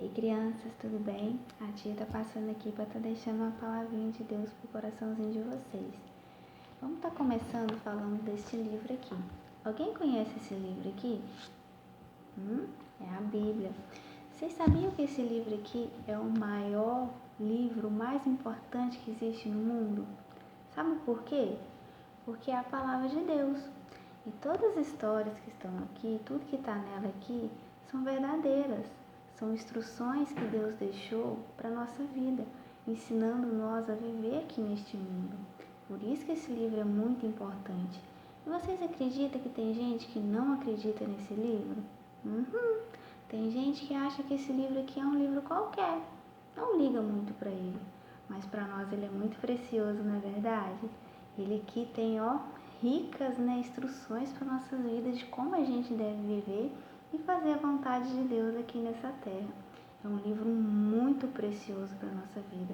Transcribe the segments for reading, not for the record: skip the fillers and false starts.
Ei crianças, tudo bem? A tia tá passando aqui para deixando uma palavrinha de Deus pro coraçãozinho de vocês. Vamos começando falando deste livro aqui. Alguém conhece esse livro aqui? É a Bíblia. Vocês sabiam que esse livro aqui é o maior livro, mais importante que existe no mundo? Sabe por quê? Porque é a palavra de Deus. E todas as histórias que estão aqui, tudo que está nela aqui, são verdadeiras. São instruções que Deus deixou para a nossa vida, ensinando nós a viver aqui neste mundo. Por isso que esse livro é muito importante. E vocês acreditam que tem gente que não acredita nesse livro? Tem gente que acha que esse livro aqui é um livro qualquer, não liga muito para ele. Mas para nós ele é muito precioso, não é verdade? Ele aqui tem, ricas, instruções para nossas vidas de como a gente deve viver e fazer a vontade de Deus aqui nessa terra. É um livro muito precioso para a nossa vida,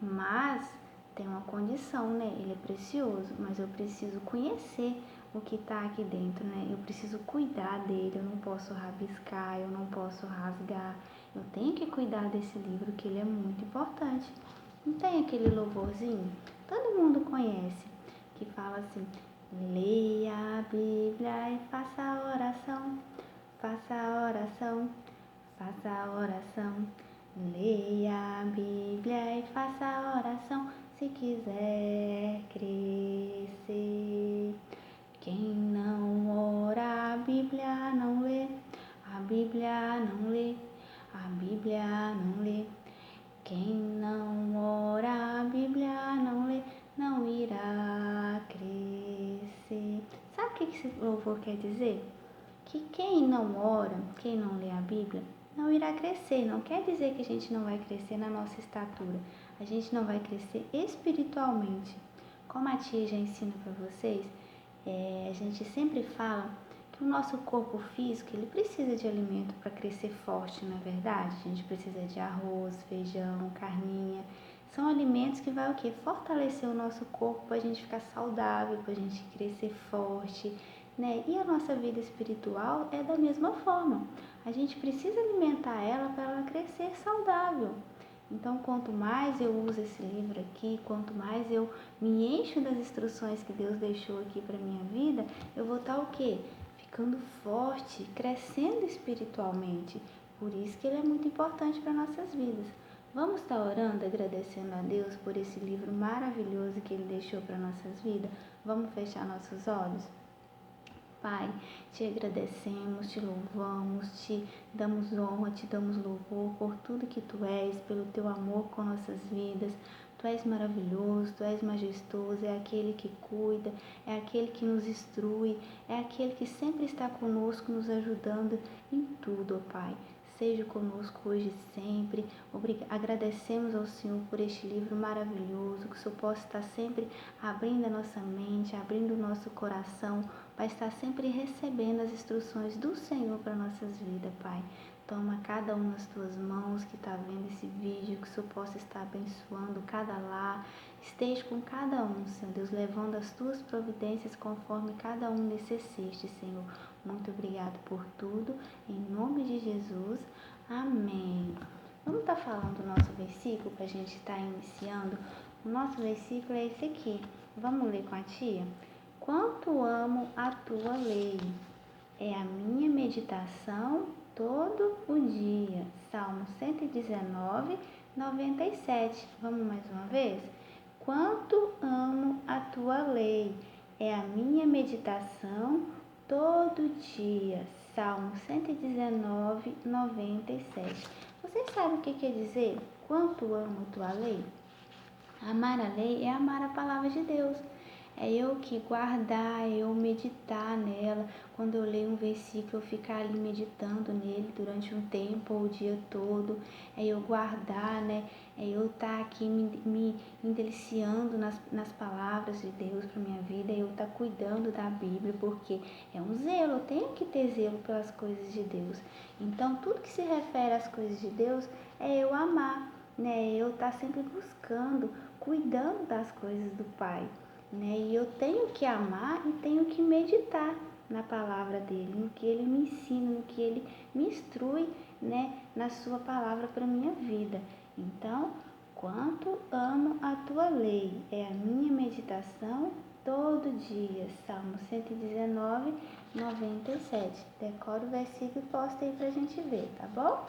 mas tem uma condição, Ele é precioso, mas eu preciso conhecer o que está aqui dentro, Eu preciso cuidar dele, eu não posso rabiscar, eu não posso rasgar, eu tenho que cuidar desse livro, que ele é muito importante. Não tem aquele louvorzinho? Todo mundo conhece, que fala assim: leia a Bíblia e faça a oração, faça a oração, faça a oração. Leia a Bíblia e faça a oração, se quiser crescer. Quem não ora, a Bíblia não lê, a Bíblia não lê, a Bíblia não lê. Quem não ora, a Bíblia não lê, não irá crescer. Sabe o que esse louvor quer dizer? Que quem não ora, quem não lê a Bíblia, não irá crescer. Não quer dizer que a gente não vai crescer na nossa estatura. A gente não vai crescer espiritualmente. Como a tia já ensina para vocês, a gente sempre fala que o nosso corpo físico ele precisa de alimento para crescer forte, não é verdade? A gente precisa de arroz, feijão, carninha. São alimentos que vai o quê? Fortalecer o nosso corpo para a gente ficar saudável, para a gente crescer forte, E a nossa vida espiritual é da mesma forma. A gente precisa alimentar ela para ela crescer saudável. Então, quanto mais eu uso esse livro aqui, quanto mais eu me encho das instruções que Deus deixou aqui para minha vida, eu vou estar o quê? Ficando forte, crescendo espiritualmente. Por isso que ele é muito importante para nossas vidas. Vamos estar orando, agradecendo a Deus por esse livro maravilhoso que ele deixou para nossas vidas? Vamos fechar nossos olhos? Pai, te agradecemos, te louvamos, te damos honra, te damos louvor por tudo que Tu és, pelo Teu amor com nossas vidas. Tu és maravilhoso, Tu és majestoso, é aquele que cuida, é aquele que nos instrui, é aquele que sempre está conosco, nos ajudando em tudo, ó Pai. Seja conosco hoje e sempre. Agradecemos ao Senhor por este livro maravilhoso, que o Senhor possa estar sempre abrindo a nossa mente, abrindo o nosso coração, para estar sempre recebendo as instruções do Senhor para nossas vidas, Pai. Toma cada um nas Tuas mãos que está vendo esse vídeo, que o Senhor possa estar abençoando cada lar. Esteja com cada um, Senhor Deus, levando as Tuas providências conforme cada um necessite, Senhor. Muito obrigado por tudo. Em nome de Jesus. Amém. Vamos estar falando o nosso versículo para a gente estar iniciando? O nosso versículo é esse aqui. Vamos ler com a tia? Quanto amo a tua lei, é a minha meditação todo o dia. Salmo 119, 97. Vamos mais uma vez? Quanto amo a tua lei, é a minha meditação todo dia. Salmo 119, 97. Vocês sabem o que quer dizer? Quanto amo a tua lei? Amar a lei é amar a palavra de Deus. É eu que guardar, é eu meditar nela. Quando eu leio um versículo, eu ficar ali meditando nele durante um tempo ou o dia todo. É eu guardar, É eu estar aqui me deliciando nas palavras de Deus para minha vida. É eu estar cuidando da Bíblia, porque é um zelo. Eu tenho que ter zelo pelas coisas de Deus. Então, tudo que se refere às coisas de Deus é eu amar, Eu estar sempre buscando, cuidando das coisas do Pai. E eu tenho que amar e tenho que meditar, na palavra dele, no que ele me ensina, no que ele me instrui, né, na sua palavra para minha vida. Então, quanto amo a tua lei, é a minha meditação todo dia. Salmo 119, 97. Decora o versículo e posta aí pra gente ver, tá bom?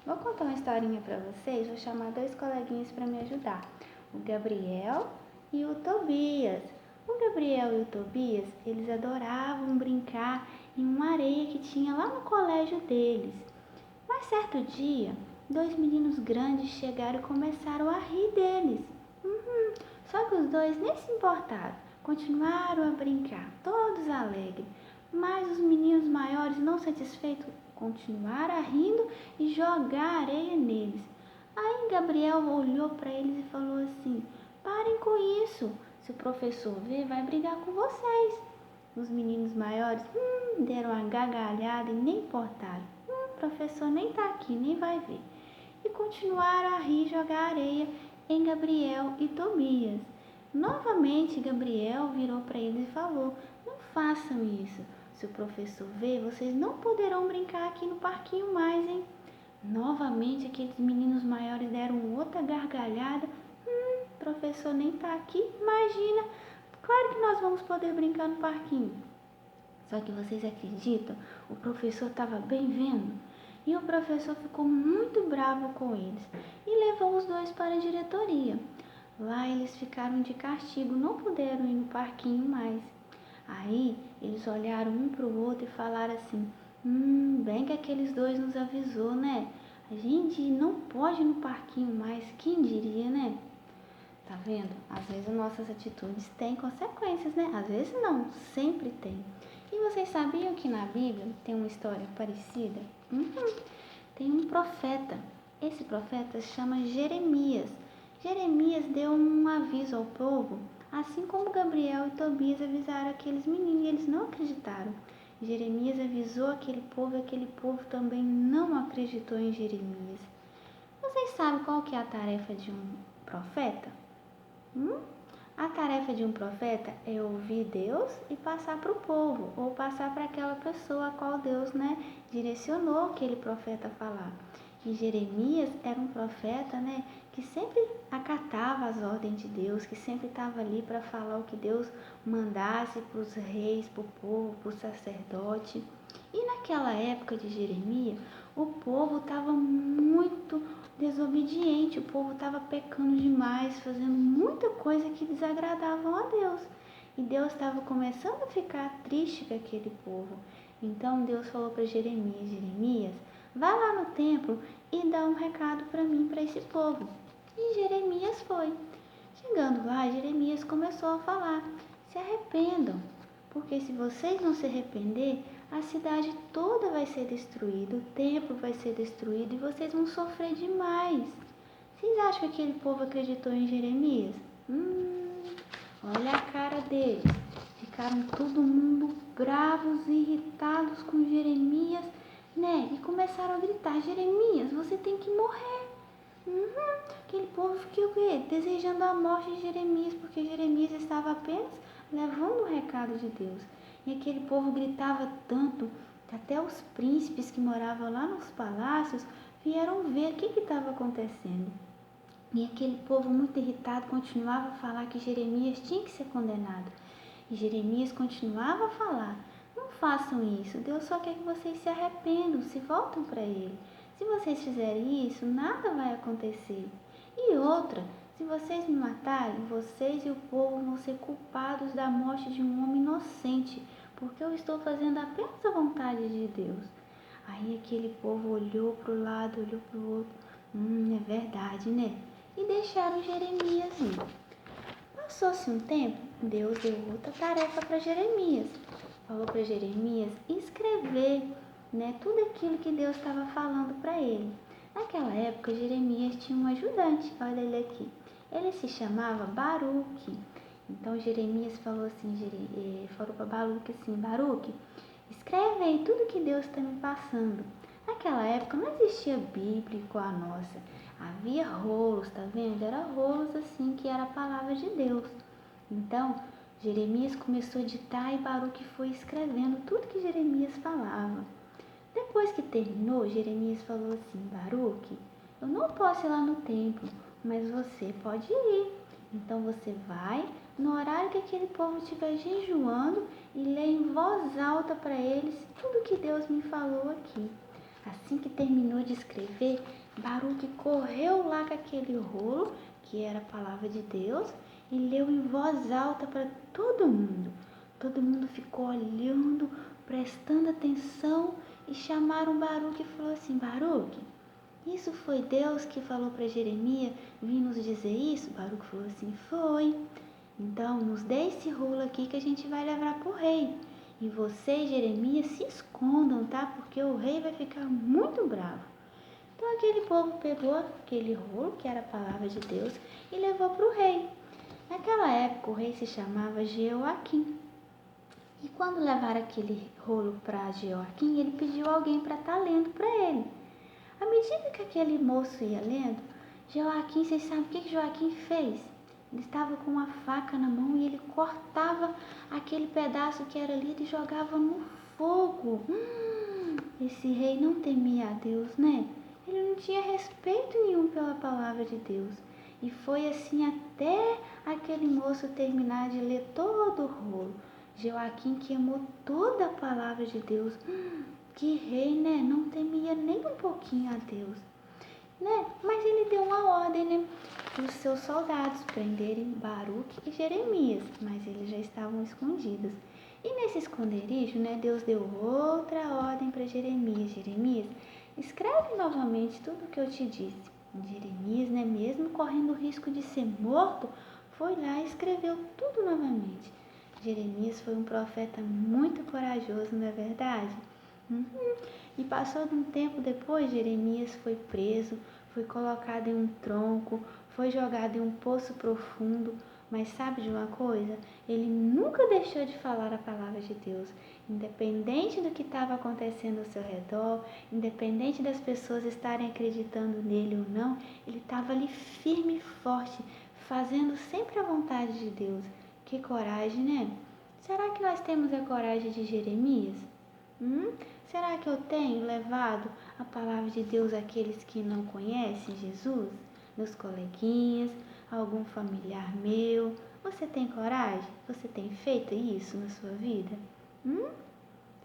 Vou contar uma historinha para vocês, vou chamar 2 coleguinhas para me ajudar, o Gabriel e o Tobias. O Gabriel e o Tobias, eles adoravam brincar em uma areia que tinha lá no colégio deles. Mas certo dia, 2 meninos grandes chegaram e começaram a rir deles. Só que os dois nem se importaram, continuaram a brincar, todos alegres. Mas os meninos maiores, não satisfeitos, continuaram a rindo e jogar areia neles. Aí Gabriel olhou para eles e falou assim: parem com isso, se o professor ver, vai brigar com vocês. Os meninos maiores deram uma gargalhada e nem importaram. O professor nem está aqui, nem vai ver. E continuaram a rir e jogar areia em Gabriel e Tobias. Novamente Gabriel virou para eles e falou: não façam isso. Se o professor ver, vocês não poderão brincar aqui no parquinho mais, hein? Novamente aqueles meninos maiores deram outra gargalhada. O professor nem tá aqui, imagina. Claro que nós vamos poder brincar no parquinho. Só que vocês acreditam? O professor estava bem vendo. E o professor ficou muito bravo com eles e levou os dois para a diretoria. Lá eles ficaram de castigo, não puderam ir no parquinho mais. Aí eles olharam um para o outro e falaram assim: bem que aqueles dois nos avisou, né? A gente não pode ir no parquinho mais, quem diria, né? Tá vendo? Às vezes as nossas atitudes têm consequências, né? Às vezes não, sempre tem. E vocês sabiam que na Bíblia tem uma história parecida? Tem um profeta. Esse profeta se chama Jeremias. Jeremias deu um aviso ao povo, assim como Gabriel e Tobias avisaram aqueles meninos e eles não acreditaram. Jeremias avisou aquele povo e aquele povo também não acreditou em Jeremias. Vocês sabem qual que é a tarefa de um profeta? A tarefa de um profeta é ouvir Deus e passar para o povo, ou passar para aquela pessoa a qual Deus, direcionou aquele profeta a falar. E Jeremias era um profeta, que sempre acatava as ordens de Deus, que sempre estava ali para falar o que Deus mandasse para os reis, para o povo, para o sacerdote. E naquela época de Jeremias, o povo estava muito desobediente, o povo estava pecando demais, fazendo muita coisa que desagradavam a Deus. E Deus estava começando a ficar triste com aquele povo. Então Deus falou para Jeremias: Jeremias, vá lá no templo e dá um recado para mim, para esse povo. E Jeremias foi. Chegando lá, Jeremias começou a falar: se arrependam, porque se vocês não se arrepender, a cidade toda vai ser destruída, o templo vai ser destruído e vocês vão sofrer demais. Vocês acham que aquele povo acreditou em Jeremias? Olha a cara deles. Ficaram todo mundo bravos e irritados com Jeremias, E começaram a gritar: Jeremias, você tem que morrer. Aquele povo ficou desejando a morte de Jeremias, porque Jeremias estava apenas levando o recado de Deus. E aquele povo gritava tanto que até os príncipes que moravam lá nos palácios vieram ver o que estava acontecendo. E aquele povo muito irritado continuava a falar que Jeremias tinha que ser condenado. E Jeremias continuava a falar: não façam isso, Deus só quer que vocês se arrependam, se voltem para Ele. Se vocês fizerem isso, nada vai acontecer. E outra, se vocês me matarem, vocês e o povo vão ser culpados da morte de um homem inocente, porque eu estou fazendo apenas a vontade de Deus. Aí aquele povo olhou para o lado, olhou para o outro. É verdade, né? E deixaram Jeremias ir. Passou-se um tempo, Deus deu outra tarefa para Jeremias. Falou para Jeremias escrever, tudo aquilo que Deus estava falando para ele. Naquela época, Jeremias tinha um ajudante, olha ele aqui. Ele se chamava Baruque. Então Jeremias falou falou para Baruque assim: Baruque, escreve aí tudo que Deus está me passando. Naquela época não existia Bíblia igual a nossa. Havia rolos, tá vendo? Era rolos assim que era a palavra de Deus. Então Jeremias começou a ditar e Baruque foi escrevendo tudo que Jeremias falava. Depois que terminou, Jeremias falou assim: Baruque, eu não posso ir lá no templo, mas você pode ir. Então você vai no horário que aquele povo estiver jejuando e lê em voz alta para eles tudo que Deus me falou aqui. Assim que terminou de escrever, Baruque correu lá com aquele rolo, que era a palavra de Deus, e leu em voz alta para todo mundo. Todo mundo ficou olhando, prestando atenção e chamaram Baruque e falou assim: Baruque, isso foi Deus que falou para Jeremias vir nos dizer isso? Baruque falou assim: foi. Então nos dê esse rolo aqui que a gente vai levar para o rei. E você e Jeremias se escondam, tá? Porque o rei vai ficar muito bravo. Então aquele povo pegou aquele rolo, que era a palavra de Deus, e levou para o rei. Naquela época o rei se chamava Jeoaquim. E quando levaram aquele rolo para Jeoaquim, ele pediu alguém para estar lendo para ele. À medida que aquele moço ia lendo, Jeoaquim, vocês sabem o que Joaquim fez? Ele estava com uma faca na mão e ele cortava aquele pedaço que era lido e jogava no fogo. Esse rei não temia a Deus, né? Ele não tinha respeito nenhum pela palavra de Deus. E foi assim até aquele moço terminar de ler todo o rolo. Joaquim queimou toda a palavra de Deus. Que rei, né? Não temia nem um pouquinho a Deus, né? Mas ele deu uma ordem, né, para os seus soldados prenderem Baruque e Jeremias, mas eles já estavam escondidos. E nesse esconderijo, né, Deus deu outra ordem para Jeremias. Jeremias, escreve novamente tudo o que eu te disse. Jeremias, né, mesmo correndo o risco de ser morto, foi lá e escreveu tudo novamente. Jeremias foi um profeta muito corajoso, não é verdade? E passou de um tempo depois, Jeremias foi preso, foi colocado em um tronco, foi jogado em um poço profundo. Mas sabe de uma coisa? Ele nunca deixou de falar a palavra de Deus. Independente do que estava acontecendo ao seu redor, independente das pessoas estarem acreditando nele ou não, ele estava ali firme e forte, fazendo sempre a vontade de Deus. Que coragem, né? Será que nós temos a coragem de Jeremias? Será que eu tenho levado a palavra de Deus àqueles que não conhecem Jesus? Meus coleguinhas, algum familiar meu? Você tem coragem? Você tem feito isso na sua vida?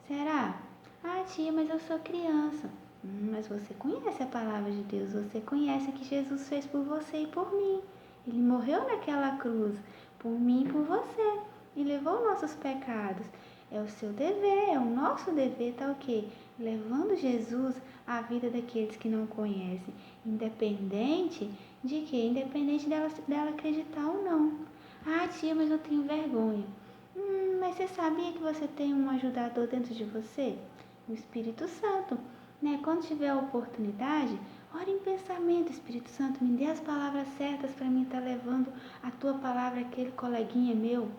Será? Ah, tia, mas eu sou criança. Mas você conhece a palavra de Deus, você conhece o que Jesus fez por você e por mim. Ele morreu naquela cruz, por mim e por você, e levou nossos pecados. É o seu dever, é o nosso dever, tá o quê? Levando Jesus à vida daqueles que não conhecem, independente de quê? Independente dela acreditar ou não. Ah, tia, mas eu tenho vergonha. Mas você sabia que você tem um ajudador dentro de você? O Espírito Santo, né? Quando tiver a oportunidade, ore em pensamento: Espírito Santo, me dê as palavras certas para mim estar levando a tua palavra àquele coleguinha meu,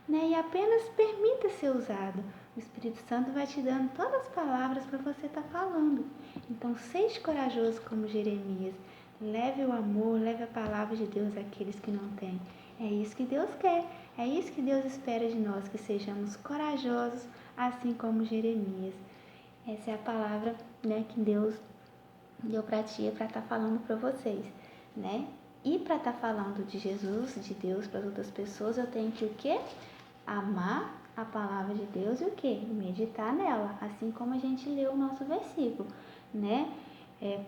né? E apenas permita ser usado. O Espírito Santo vai te dando todas as palavras para você estar falando. Então, seja corajoso como Jeremias. Leve o amor, leve a palavra de Deus àqueles que não têm. É isso que Deus quer. É isso que Deus espera de nós, que sejamos corajosos, assim como Jeremias. Essa é a palavra, né, que Deus deu para ti, para estar falando para vocês, né? E para estar falando de Jesus, de Deus para as outras pessoas, eu tenho que o quê? Amar a palavra de Deus e o quê? Meditar nela, assim como a gente leu o nosso versículo, né?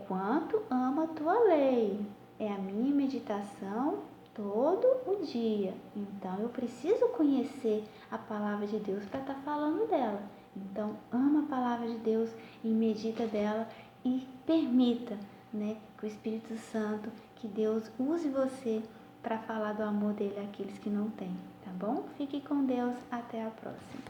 Quanto ama a tua lei, é a minha meditação todo o dia. Então eu preciso conhecer a palavra de Deus para estar falando dela. Então ama a palavra de Deus e medita dela e permita, né, que o Espírito Santo, que Deus use você para falar do amor dele àqueles que não têm, tá bom? Fique com Deus, até a próxima.